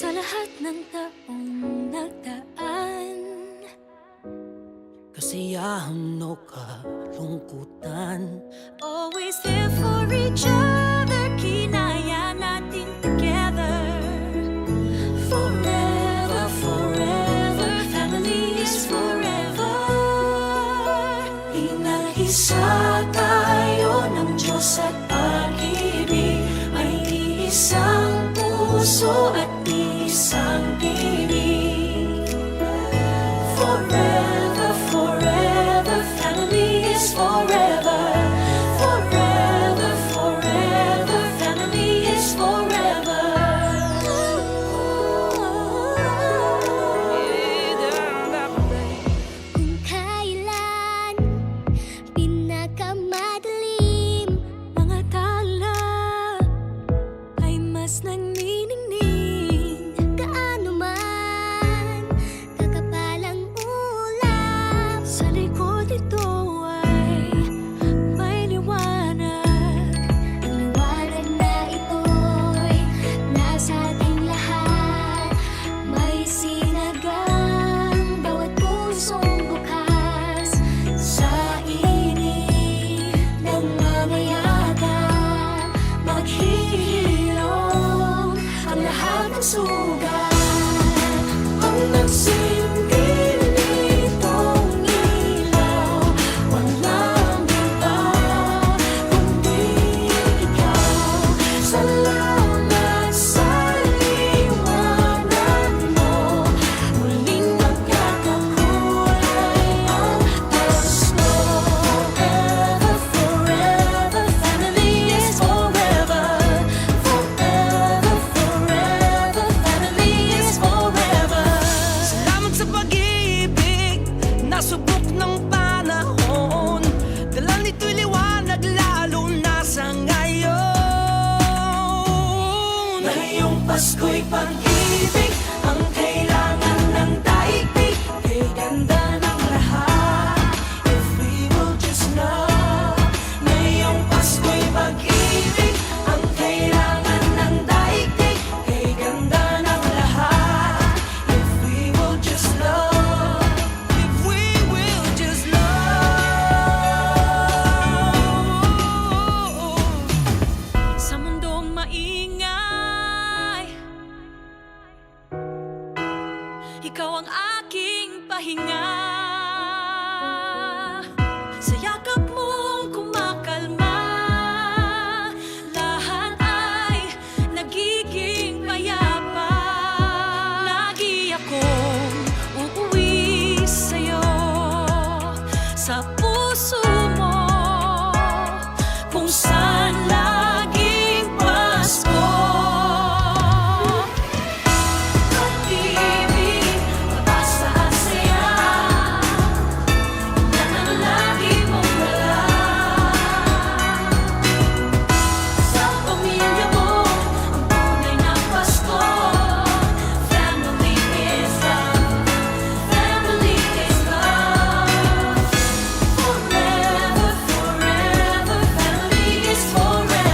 Sa lahat ng taong nagdaan, kasiyahan o kalungkutan, always there for each other, kinaya natin together. Forever, forever, family is forever. Inag-isa tayo ng Diyos at pag-ibig, may isang puso at isang tinig. Forever, forever, family is forever. Forever, forever, family is forever. Kung kailan pinakamadilim, mga tala ay mas nagniningning. Gaano man kakapalang ulap, sa likod ito ay may liwanag. Ang liwanag na ito'y nasa ating lahat. May sinagang bawat pusong bukas, sa init ng mamayagan, maghihilom ang lahat ng sugat. Ang nagsilbi nitong ilaw, walang iba kundi ikaw. Salamat sa liwanag mo, muling magkakakulay ang pasto. Forever, forever, family is forever. Forever, forever, family is forever. salamat sa pag-ibig, nasubok ng panahon. Dala nito'y liwanag lalo na sa ngayon. Ngayong Pasko'y pag-ibig, ang kailangan ng daigdig. Kay ganda ng lahat, if we will just love. Ngayong Pasko'y pag-ibig, ang kailangan ng daigdig. Kay ganda ng lahat, if we will just love. If we will just love. Sa mundong maingay, ikaw ang aking pahinga. Sa yakap mong kumakalma, lahat ay nagiging payapa. Lagi akong uuwi sa'yo, sa puso mo, kung saan laging Pasko. Pag-ibig, mabasa at saya, yan ang lagi mong dala. Sa pamilya mo, ang tunay na Pasko. Family is love, family is love. Forever, forever, family is forever.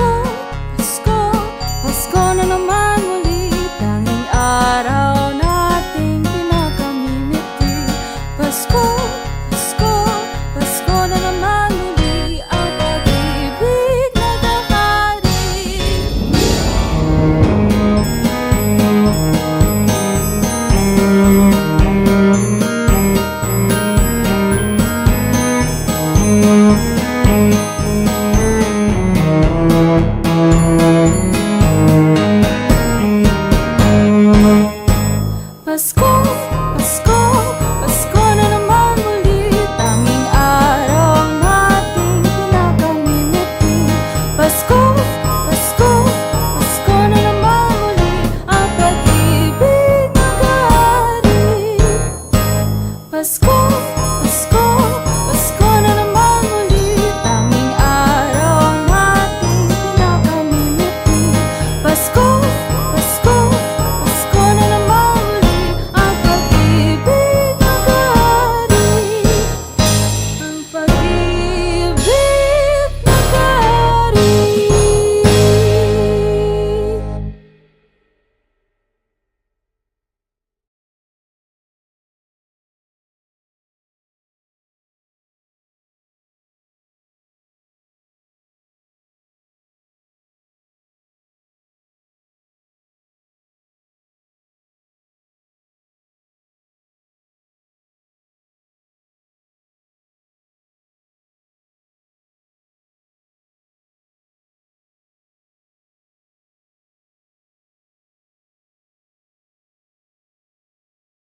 mo